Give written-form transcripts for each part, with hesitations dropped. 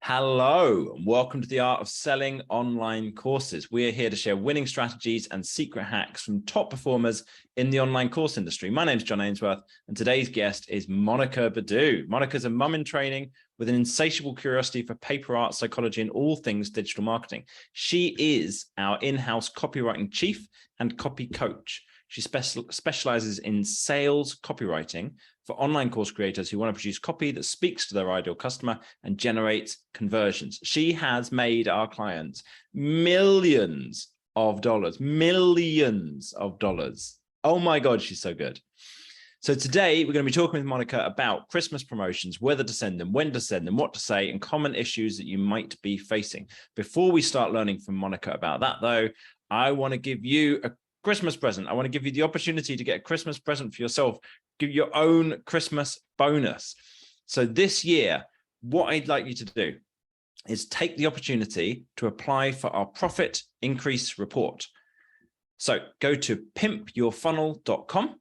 Hello, and welcome to the Art of Selling Online Courses. We are here to share winning strategies and secret hacks from top performers in the online course industry. My name is John Ainsworth, and today's guest is Monica Badiu. Monica's a mum in training with an insatiable curiosity for paper art, psychology, and all things digital marketing. She is our in-house copywriting chief and copy coach. She specializes in sales copywriting for online course creators who want to produce copy that speaks to their ideal customer and generates conversions. She has made our clients millions of dollars. Oh my God, she's so good. So today we're going to be talking with Monica about Christmas promotions, whether to send them, when to send them, what to say, and common issues that you might be facing. Before we start learning from Monica about that, though, I want to give you a Christmas present. I want to give you the opportunity to get a Christmas present for yourself. Give your own Christmas bonus. So this year, what I'd like you to do is take the opportunity to apply for our profit increase report. So go to pimpyourfunnel.com,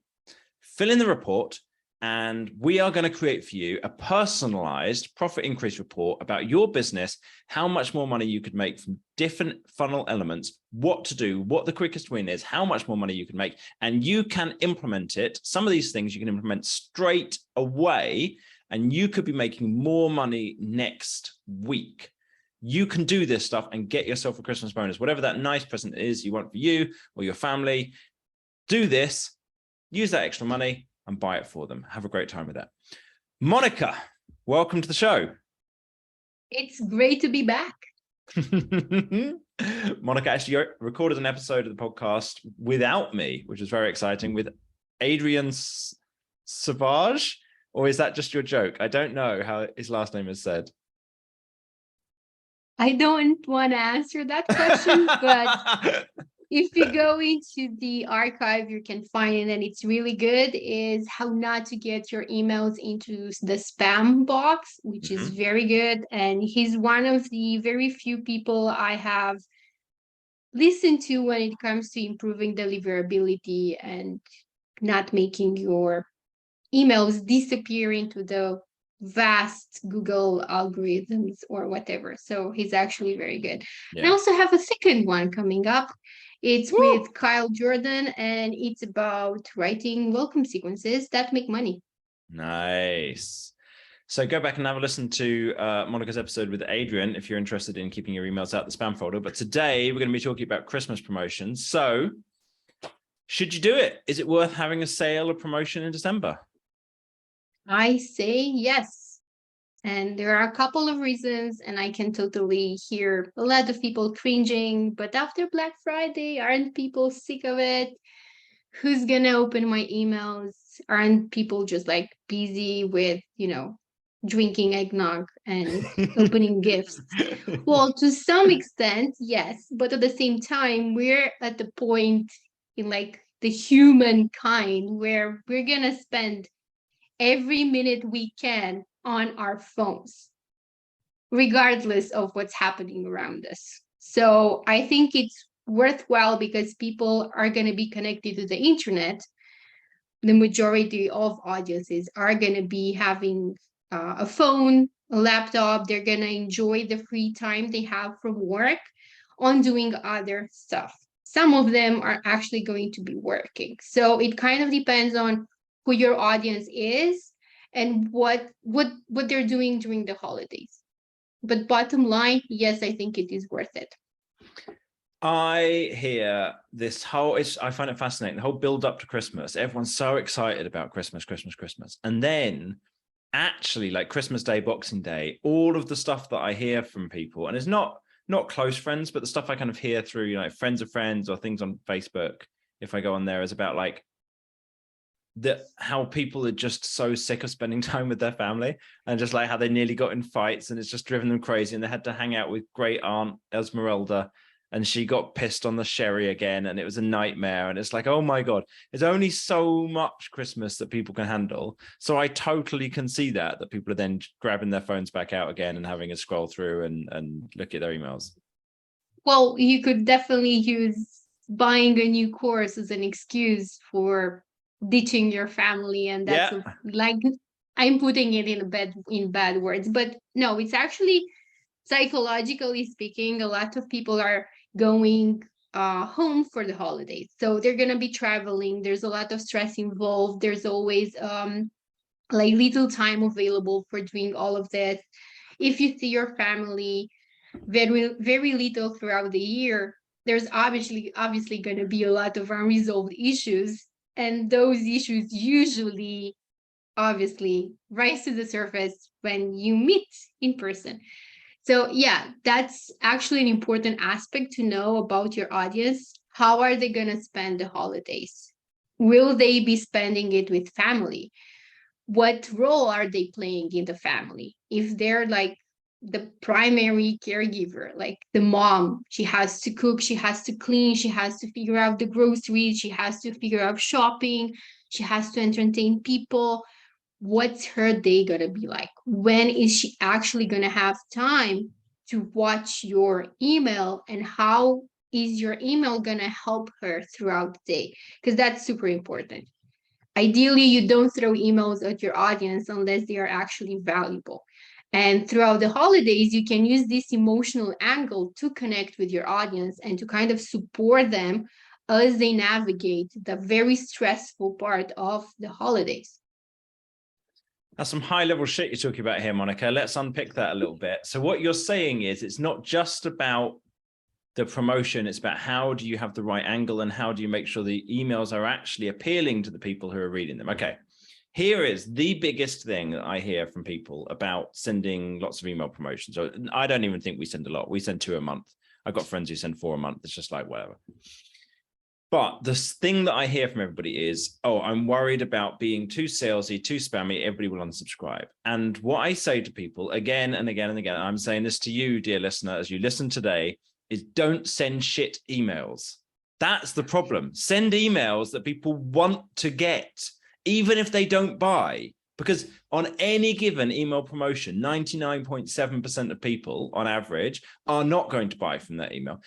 fill in the report, and we are going to create for you a personalized profit increase report about your business, how much more money you could make from different funnel elements, what to do, what the quickest win is, how much more money you can make, and you can implement it. Some of these things you can implement straight away, and you could be making more money next week. You can do this stuff and get yourself a Christmas bonus, whatever that nice present is you want for you or your family. Do this, use that extra money, and buy it for them. Have a great time with that. Monica, welcome to the show. It's great to be back. Monica actually recorded an episode of the podcast without me, which was very exciting, with Adrian Savage, or is that just your joke? I don't know how his last name is said. I don't want to answer that question, but if you go into the archive, you can find it, and it's really good, is how not to get your emails into the spam box, which is very good. And he's one of the very few people I have listened to when it comes to improving deliverability and not making your emails disappear into the vast Google algorithms or whatever. So he's actually very good. Yeah. And I also have a second one coming up. It's with Kyle Jordan, and it's about writing welcome sequences that make money. Nice. So go back and have a listen to Monica's episode with Adrian if you're interested in keeping your emails out the spam folder. But today we're going to be talking about Christmas promotions. So should you do it? Is it worth having a sale or promotion in December? I say yes. And there are a couple of reasons, and I can totally hear a lot of people cringing, but after Black Friday, aren't people sick of it? Who's gonna open my emails? Aren't people just like busy with, drinking eggnog and opening gifts? Well, to some extent, yes, but at the same time, we're at the point in like the humankind where we're gonna spend every minute we can on our phones, regardless of what's happening around us. So I think it's worthwhile because people are going to be connected to the internet. The majority of audiences are going to be having a phone, a laptop. They're going to enjoy the free time they have from work on doing other stuff. Some of them are actually going to be working. So it kind of depends on who your audience is and what they're doing during the holidays. But bottom line, yes, I think it is worth it. I hear this whole, I find it fascinating, the whole build up to Christmas. Everyone's so excited about Christmas. And then actually like Christmas Day, Boxing Day, all of the stuff that I hear from people, and it's not close friends, but the stuff I kind of hear through, friends of friends or things on Facebook, if I go on there, is about like, how people are just so sick of spending time with their family, and just like how they nearly got in fights and it's just driven them crazy, and they had to hang out with great aunt Esmeralda and she got pissed on the sherry again and it was a nightmare. And it's like, oh my God, there's only so much Christmas that people can handle. So I totally can see that people are then grabbing their phones back out again and having a scroll through and look at their emails. Well, you could definitely use buying a new course as an excuse for ditching your family, and that's like I'm putting it in bad words, but no, it's actually psychologically speaking, a lot of people are going home for the holidays. So they're going to be traveling. There's a lot of stress involved. There's always like little time available for doing all of this. If you see your family very little throughout the year, there's obviously going to be a lot of unresolved issues, and those issues usually obviously rise to the surface when you meet in person. So yeah, that's actually an important aspect to know about your audience. How are they going to spend the holidays? Will they be spending it with family? What role are they playing in the family? If they're like the primary caregiver, like the mom, she has to cook, she has to clean, she has to figure out the groceries, she has to figure out shopping, she has to entertain people. What's her day gonna be like? When is she actually gonna have time to watch your email, and how is your email gonna help her throughout the day? Because that's super important. Ideally, you don't throw emails at your audience unless they are actually valuable. And throughout the holidays, you can use this emotional angle to connect with your audience and to kind of support them as they navigate the very stressful part of the holidays. That's some high level shit you're talking about here, Monica. Let's unpick that a little bit. So what you're saying is it's not just about the promotion, it's about how do you have the right angle and how do you make sure the emails are actually appealing to the people who are reading them. Okay, here is the biggest thing that I hear from people about sending lots of email promotions. So I don't even think we send a lot. We send 2 a month. I've got friends who send 4 a month. It's just like whatever. But the thing that I hear from everybody is, oh, I'm worried about being too salesy, too spammy, everybody will unsubscribe. And what I say to people again and again and again, and I'm saying this to you, dear listener, as you listen today, is don't send shit emails. That's the problem. Send emails that people want to get, even if they don't buy. Because on any given email promotion, 99.7% of people on average are not going to buy from that email.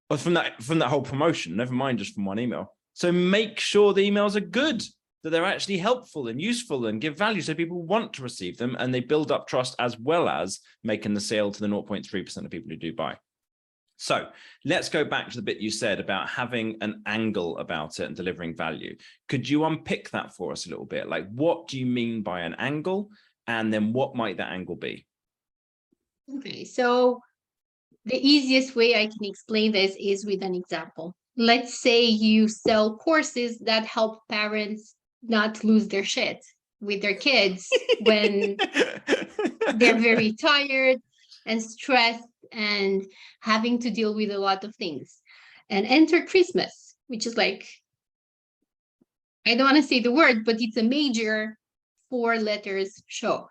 Or from that whole promotion, never mind just from one email. So make sure the emails are good, that they're actually helpful and useful and give value so people want to receive them and they build up trust, as well as making the sale to the 0.3% of people who do buy. So let's go back to the bit you said about having an angle about it and delivering value. Could you unpick that for us a little bit? Like, what do you mean by an angle? And then what might that angle be? Okay, so the easiest way I can explain this is with an example. Let's say you sell courses that help parents not lose their shit with their kids when they're very tired and stressed and having to deal with a lot of things. And enter Christmas, which is like, I don't want to say the word, but it's a major 4 letters show.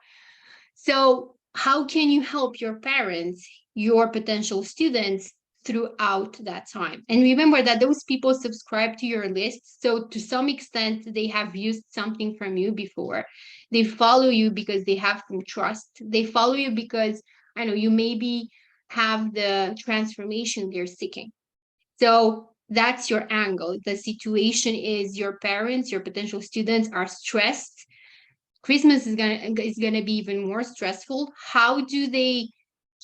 So how can you help your parents, your potential students, throughout that time? And remember that those people subscribe to your list. So to some extent, they have used something from you before. They follow you because they have some trust. They follow you because, I know, you maybe have the transformation they're seeking. So that's your angle. The situation is your parents, your potential students are stressed. Christmas is gonna be even more stressful. How do they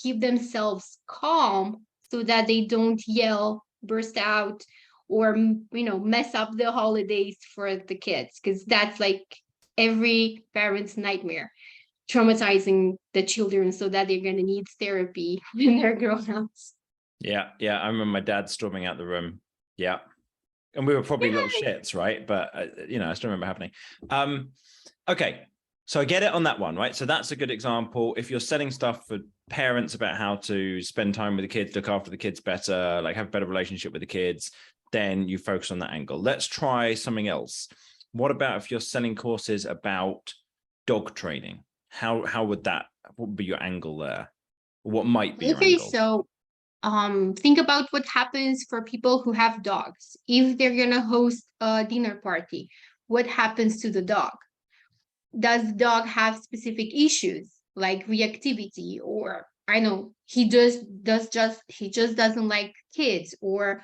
keep themselves calm so that they don't yell, burst out, or mess up the holidays for the kids? Because that's like every parent's nightmare, traumatizing the children so that they're gonna need therapy when they're grown-ups. Yeah, I remember my dad storming out the room. Yeah, and we were probably little shits, right? But I still remember happening. Okay, so I get it on that one, right? So that's a good example. If you're selling stuff for parents about how to spend time with the kids, look after the kids better, like have a better relationship with the kids, then you focus on that angle. Let's try something else. What about if you're selling courses about dog training? What would be your angle there? What might be your angle? So think about what happens for people who have dogs. If they're gonna host a dinner party, what happens to the dog? Does the dog have specific issues like reactivity, or I know he just doesn't like kids, or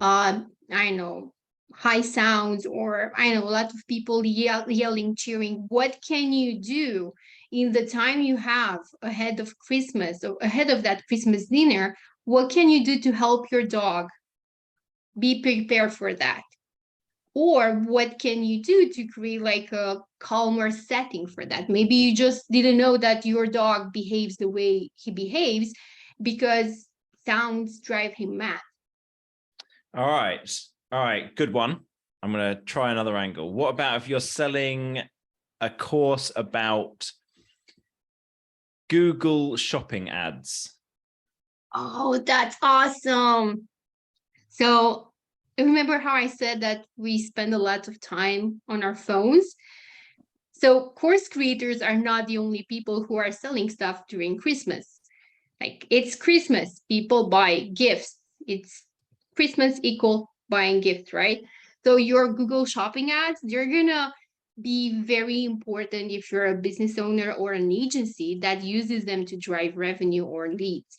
I know high sounds, or I know a lot of people yelling, cheering? What can you do in the time you have ahead of Christmas or ahead of that Christmas dinner, what can you do to help your dog be prepared for that? Or what can you do to create like a calmer setting for that? Maybe you just didn't know that your dog behaves the way he behaves because sounds drive him mad. All right, good one. I'm going to try another angle. What about if you're selling a course about Google shopping ads? Oh, that's awesome. So remember how I said that we spend a lot of time on our phones? So course creators are not the only people who are selling stuff during Christmas. Like it's Christmas, people buy gifts. It's Christmas equal buying gifts, right? So your Google shopping ads, they're gonna be very important if you're a business owner or an agency that uses them to drive revenue or leads.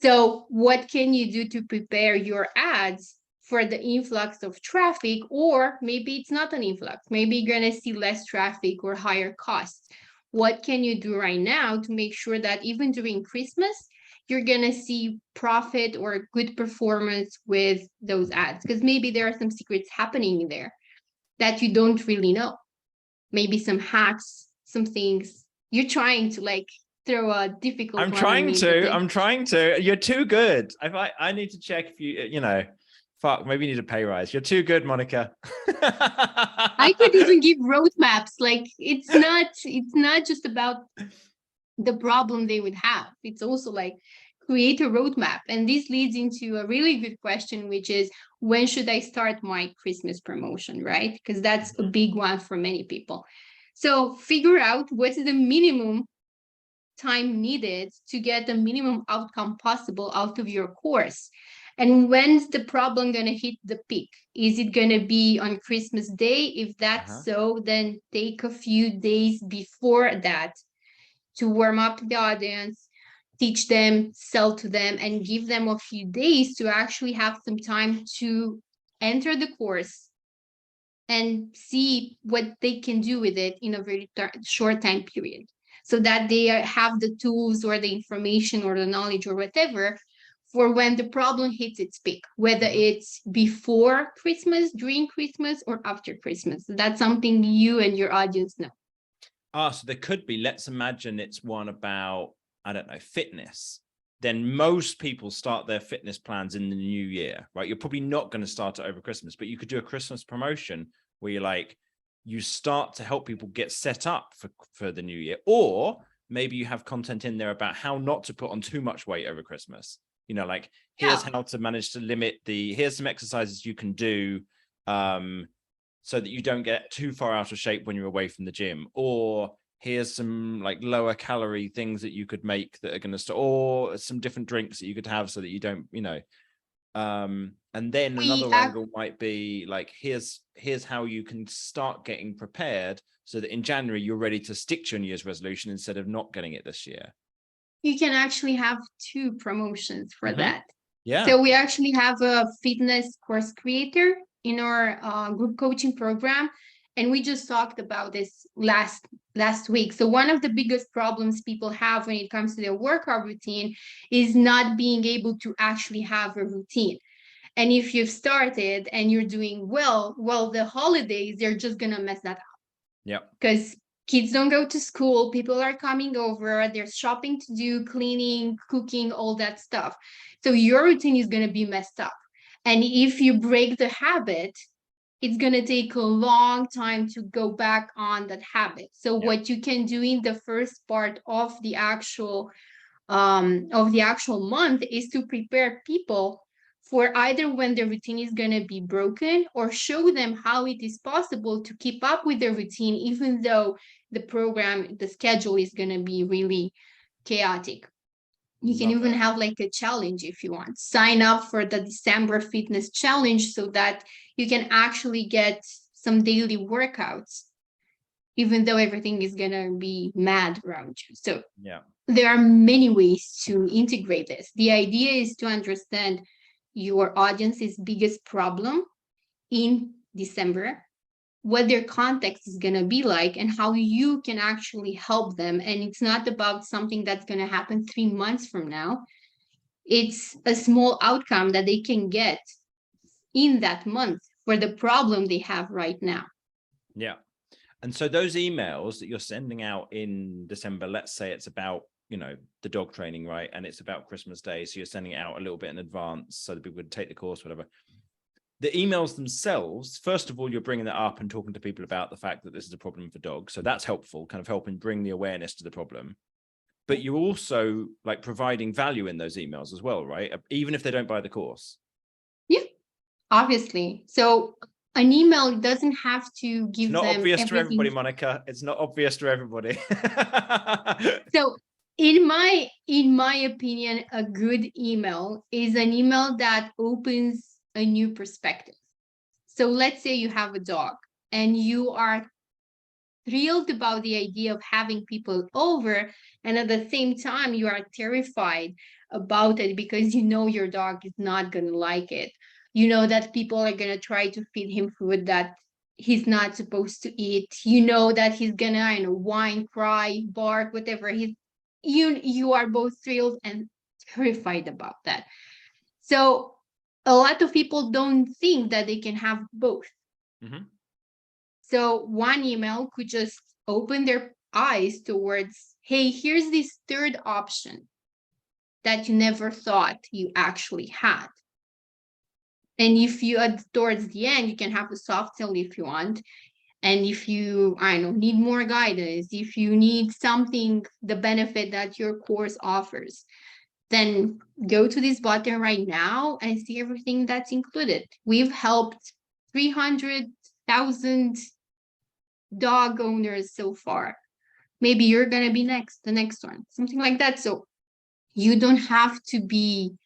So what can you do to prepare your ads for the influx of traffic? Or maybe it's not an influx, maybe you're going to see less traffic or higher costs. What can you do right now to make sure that even during Christmas you're going to see profit or good performance with those ads? Because maybe there are some secrets happening there that you don't really know. Maybe some hacks, some things you're trying to like throw a difficult I'm one on trying me. to. You're too good. I need to check if you know, fuck, maybe you need a pay rise. You're too good, Monica. I could even give roadmaps. Like it's not just about the problem they would have. It's also like create a roadmap. And this leads into a really good question, which is when should I start my Christmas promotion, right? Because that's a big one for many people. So figure out what's the minimum time needed to get the minimum outcome possible out of your course. And when's the problem going to hit the peak? Is it going to be on Christmas Day? If that's so, then take a few days before that to warm up the audience, teach them, sell to them, and give them a few days to actually have some time to enter the course and see what they can do with it in a very short time period, so that they have the tools or the information or the knowledge or whatever for when the problem hits its peak, whether it's before Christmas, during Christmas, or after Christmas. That's something you and your audience know. So there could be, let's imagine it's one about, I don't know, fitness. Then most people start their fitness plans in the new year, right? You're probably not going to start it over Christmas, but you could do a Christmas promotion where you're like, you start to help people get set up for the new year. Or maybe you have content in there about how not to put on too much weight over Christmas. You know, like here's how to manage to limit here's some exercises you can do so that you don't get too far out of shape when you're away from the gym. Or here's some like lower calorie things that you could make that are going to or some different drinks that you could have so that you don't, you know, and then another angle might be like, here's how you can start getting prepared so that in January you're ready to stick to your New Year's resolution instead of not getting it this year. You can actually have two promotions for that. Yeah. So we actually have a fitness course creator in our group coaching program. And we just talked about this last week. So one of the biggest problems people have when it comes to their workout routine is not being able to actually have a routine. And if you've started and you're doing well, the holidays, they're just going to mess that up. Yeah. Because kids don't go to school, people are coming over, there's shopping to do, cleaning, cooking, all that stuff. So your routine is going to be messed up. And if you break the habit, it's going to take a long time to go back on that habit. So what you can do in the first part of the actual month is to prepare people for either when the routine is going to be broken, or show them how it is possible to keep up with the routine, even though the schedule is going to be really chaotic. You can even have like a challenge if you want. Sign up for the December fitness challenge so that you can actually get some daily workouts, even though everything is going to be mad around you. So there are many ways to integrate this. The idea is to understand your audience's biggest problem in December, what their context is going to be like and how you can actually help them. And it's not about something that's going to happen 3 months from now. It's a small outcome that they can get in that month for the problem they have right now. Yeah. And so those emails that you're sending out in December, let's say it's about, the dog training, right? And it's about Christmas Day. So you're sending it out a little bit in advance so that people would take the course, whatever. The emails themselves, first of all, you're bringing that up and talking to people about the fact that this is a problem for dogs. So that's helpful, kind of helping bring the awareness to the problem. But you're also like providing value in those emails as well, right? Even if they don't buy the course. Yeah, obviously. So an email doesn't have to give It's not them obvious to everything. everybody, Monica. It's not obvious to everybody. So in my opinion, a good email is an email that opens a new perspective. So let's say you have a dog and you are thrilled about the idea of having people over, and at the same time you are terrified about it because you know your dog is not going to like it. You know that people are going to try to feed him food that he's not supposed to eat. You know that he's gonna whine, cry, bark, whatever. You are both thrilled and terrified about that. So a lot of people don't think that they can have both. Mm-hmm. So one email could just open their eyes towards, hey, here's this third option that you never thought you actually had. And if you towards the end, you can have a soft sell if you want. And if you, need more guidance, if you need something, the benefit that your course offers, then go to this button right now and see everything that's included. We've helped 300,000 dog owners so far. Maybe you're going to be the next one, something like that. So you don't have to be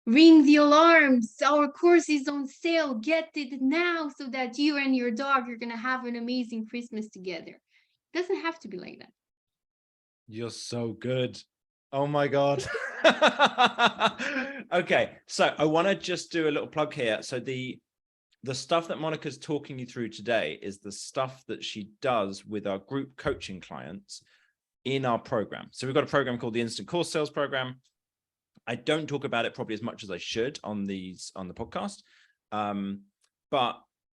ring the alarms, our course is on sale, get it now so that you and your dog are going to have an amazing Christmas together. It doesn't have to be like that. You're so good. Oh my God. Okay, so I want to just do a little plug here. So the stuff that Monica's talking you through today is the stuff that she does with our group coaching clients in our program. So we've got a program called the Instant Course Sales Program. I don't talk about it probably as much as I should on the podcast. But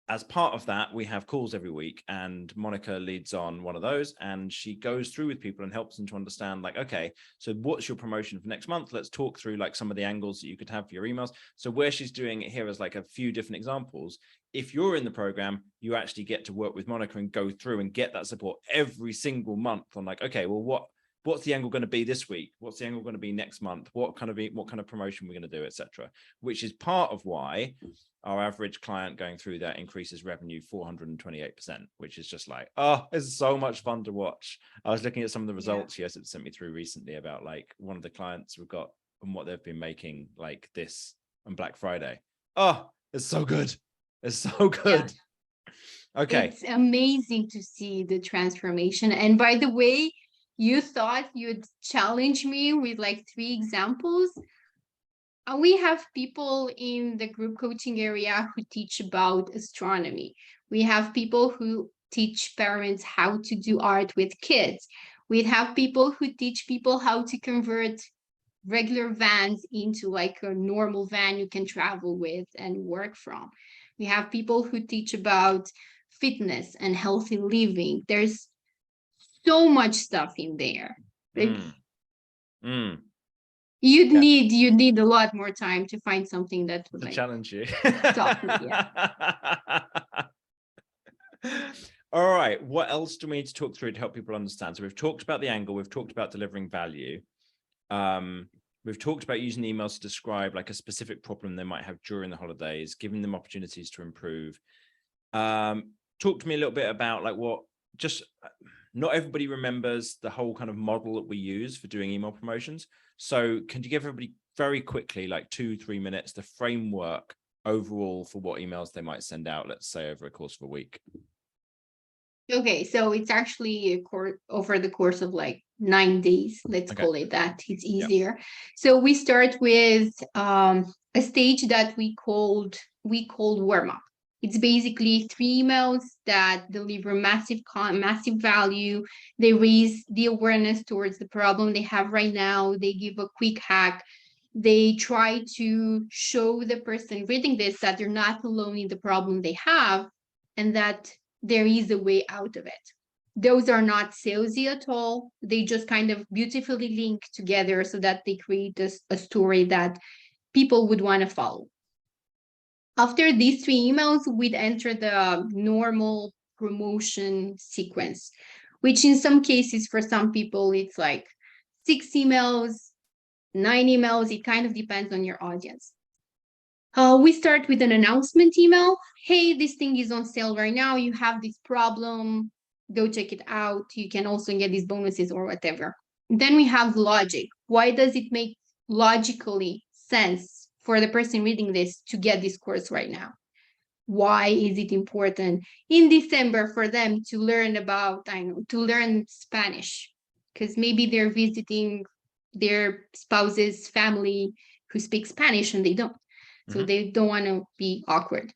as part of that, we have calls every week, and Monica leads on one of those, and she goes through with people and helps them to understand, like, okay, so what's your promotion for next month? Let's talk through like some of the angles that you could have for your emails. So where she's doing it here is like a few different examples. If you're in the program, you actually get to work with Monica and go through and get that support every single month on like, okay, well, what's the angle going to be this week? What's the angle going to be next month? What kind of promotion we're going to do, etc. Which is part of why our average client going through that increases revenue 428%, which is just like, oh, it's so much fun to watch. I was looking at some of the results yes, it sent me through recently about like one of the clients we've got and what they've been making like this on Black Friday. Oh, it's so good. It's so good. Yeah. Okay. It's amazing to see the transformation. And by the way, you thought you'd challenge me with like 3 examples. We have people in the group coaching area who teach about astronomy. We have people who teach parents how to do art with kids. We have people who teach people how to convert regular vans into like a normal van you can travel with and work from. We have people who teach about fitness and healthy living. There's so much stuff in there. You'd need a lot more time to find something that would to like challenge you. stop me. Yeah. All right. What else do we need to talk through to help people understand? So we've talked about the angle. We've talked about delivering value. We've talked about using emails to describe like a specific problem they might have during the holidays, giving them opportunities to improve. Talk to me a little bit about like not everybody remembers the whole kind of model that we use for doing email promotions. So can you give everybody very quickly, like 2-3 minutes, the framework overall for what emails they might send out, let's say over a course of a week? Okay, so it's actually over the course of like 9 days. Let's call it that. It's easier. Yep. So we start with a stage that we called warm up. It's basically 3 emails that deliver massive value. They raise the awareness towards the problem they have right now. They give a quick hack. They try to show the person reading this that they're not alone in the problem they have and that there is a way out of it. Those are not salesy at all. They just kind of beautifully link together so that they create a story that people would want to follow. After these 3 emails, we'd enter the normal promotion sequence, which in some cases, for some people, it's like 6 emails, 9 emails. It kind of depends on your audience. We start with an announcement email. Hey, this thing is on sale right now. You have this problem. Go check it out. You can also get these bonuses or whatever. Then we have logic. Why does it make logically sense for the person reading this to get this course right now? Why is it important in December for them to learn about, to learn Spanish? Because maybe they're visiting their spouse's family who speaks Spanish and they don't. So they don't want to be awkward.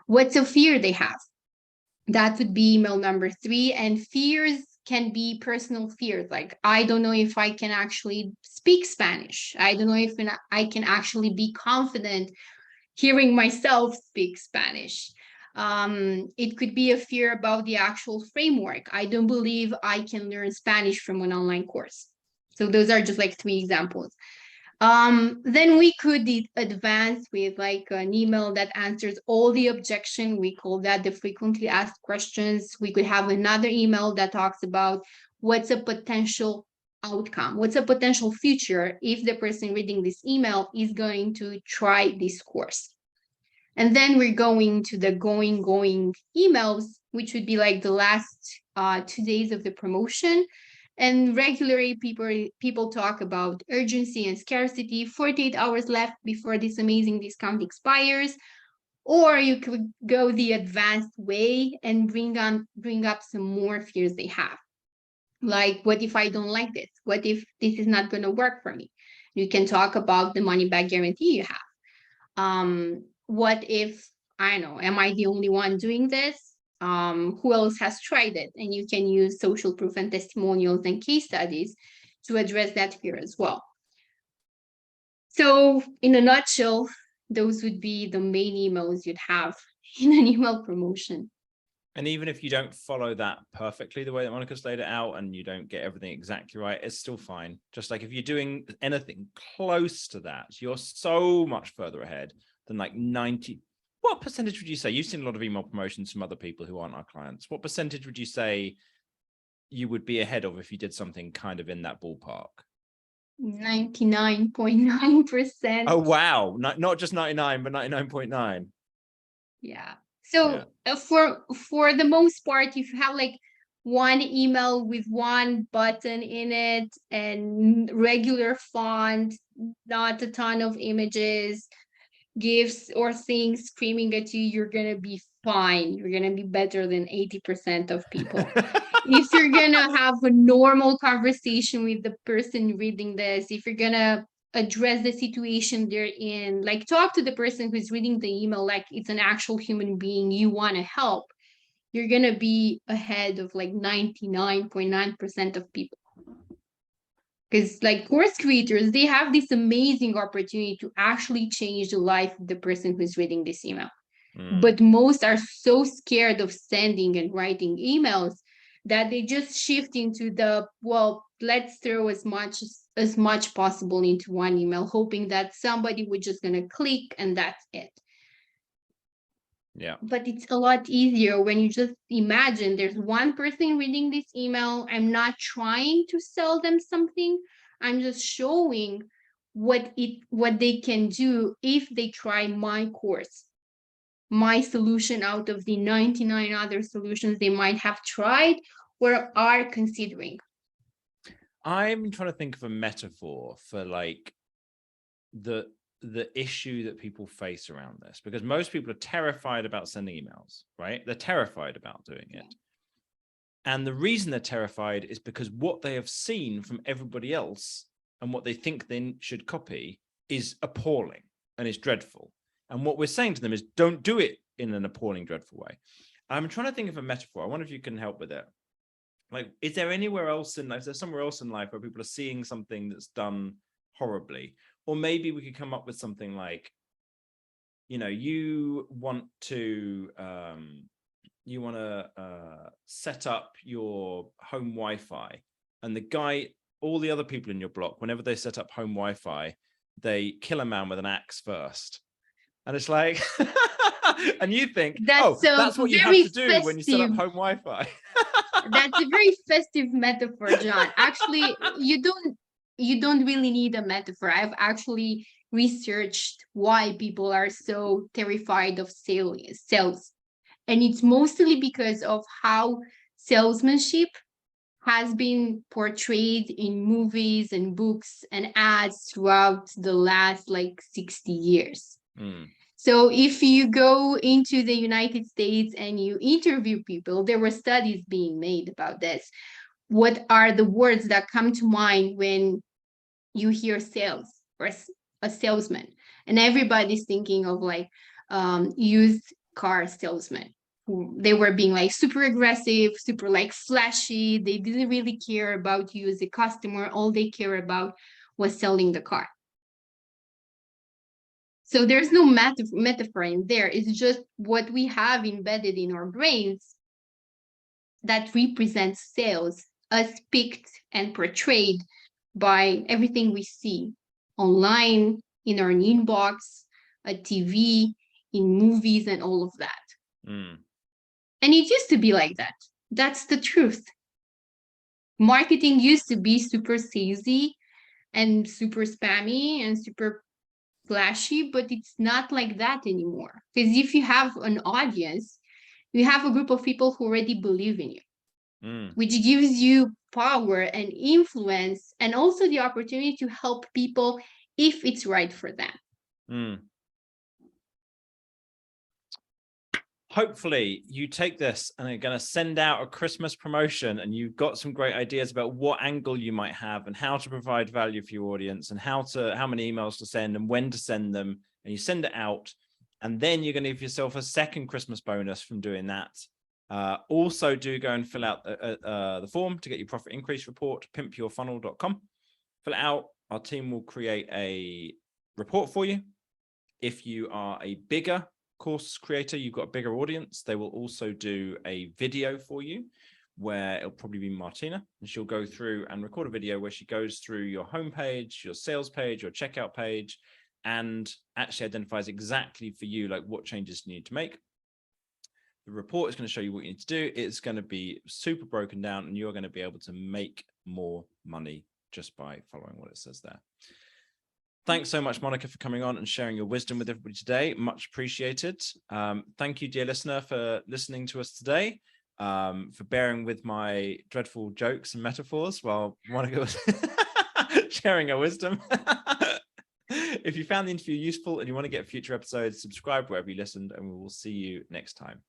What's a fear they have? That would be email number 3. And fears can be personal fears. Like, I don't know if I can actually speak Spanish. I don't know if I can actually be confident hearing myself speak Spanish. It could be a fear about the actual framework. I don't believe I can learn Spanish from an online course. So those are just like 3 examples. Then we could advance with like an email that answers all the objection. We call that the frequently asked questions. We could have another email that talks about what's a potential outcome, what's a potential future if the person reading this email is going to try this course. And then we're going to the going emails, which would be like the last 2 days of the promotion. And regularly people talk about urgency and scarcity, 48 hours left before this amazing discount expires. Or you could go the advanced way and bring up some more fears they have. Like, what if I don't like this? What if this is not going to work for me? You can talk about the money back guarantee you have. What if, I don't know, am I the only one doing this? Who else has tried it? And you can use social proof and testimonials and case studies to address that fear as well. So in a nutshell, those would be the main emails you'd have in an email promotion. And even if you don't follow that perfectly, the way that Monica's laid it out, and you don't get everything exactly right, it's still fine. Just like if you're doing anything close to that, you're so much further ahead than like 90. What percentage would you say? You've seen a lot of email promotions from other people who aren't our clients. What percentage would you say you would be ahead of if you did something kind of in that ballpark? 99.9%. Oh, wow. Not just 99, but 99.9. Yeah. So yeah. For the most part, if you have like one email with one button in it and regular font, not a ton of images, gifts or things screaming at you, you're gonna be fine. You're gonna be better than 80% of people. If you're gonna have a normal conversation with the person reading this, if you're gonna address the situation they're in, like talk to the person who's reading the email like it's an actual human being you want to help, you're gonna be ahead of like 99.9% of people. Because like course creators, they have this amazing opportunity to actually change the life of the person who's reading this email. But most are so scared of sending and writing emails that they just shift into the, well, let's throw as much possible into one email, hoping that somebody would just gonna click and that's it. Yeah. But it's a lot easier when you just imagine there's one person reading this email. I'm not trying to sell them something. I'm just showing what they can do if they try my course, my solution out of the 99 other solutions they might have tried or are considering. I'm trying to think of a metaphor for like the issue that people face around this, because most people are terrified about sending emails, right? They're terrified about doing it. And the reason they're terrified is because what they have seen from everybody else and what they think they should copy is appalling and it's dreadful. And what we're saying to them is, don't do it in an appalling, dreadful way. I'm trying to think of a metaphor. I wonder if you can help with it. Like, is there anywhere else in life, is there somewhere else in life where people are seeing something that's done horribly? Or maybe we could come up with something like, you want to set up your home Wi-Fi, and all the other people in your block, whenever they set up home Wi-Fi, they kill a man with an axe first. And it's like, and you think, that's what you have to do when you set up home Wi-Fi. That's a very festive metaphor, John. Actually, you don't really need a metaphor. I've actually researched why people are so terrified of sales. And it's mostly because of how salesmanship has been portrayed in movies and books and ads throughout the last 60 years. So if you go into the United States and you interview people, there were studies being made about this. What are the words that come to mind when you hear sales or a salesman? And everybody's thinking of used car salesman. They were being super aggressive, super flashy. They didn't really care about you as a customer. All they care about was selling the car. So there's no metaphor in there. It's just what we have embedded in our brains that represents sales as picked and portrayed by everything we see online, in our inbox, at TV, in movies, and all of that. And it used to be like that. That's the truth. Marketing used to be super salesy and super spammy and super flashy, but it's not like that anymore. Because if you have an audience, you have a group of people who already believe in you, which gives you power and influence, and also the opportunity to help people if it's right for them. Hopefully you take this and are going to send out a Christmas promotion, and you've got some great ideas about what angle you might have and how to provide value for your audience, and how many emails to send and when to send them, and you send it out, and then you're going to give yourself a second Christmas bonus from doing that. Also, do go and fill out the form to get your profit increase report, pimpyourfunnel.com. Fill it out. Our team will create a report for you. If you are a bigger course creator, you've got a bigger audience, they will also do a video for you, where it'll probably be Martina, and she'll go through and record a video where she goes through your homepage, your sales page, your checkout page, and actually identifies exactly for you what changes you need to make. The report is going to show you what you need to do. It's going to be super broken down, and you're going to be able to make more money just by following what it says there. Thanks so much, Monica, for coming on and sharing your wisdom with everybody today. Much appreciated. Thank you, dear listener, for listening to us today, for bearing with my dreadful jokes and metaphors while Monica was sharing her wisdom. If you found the interview useful and you want to get future episodes, subscribe wherever you listened, and we will see you next time.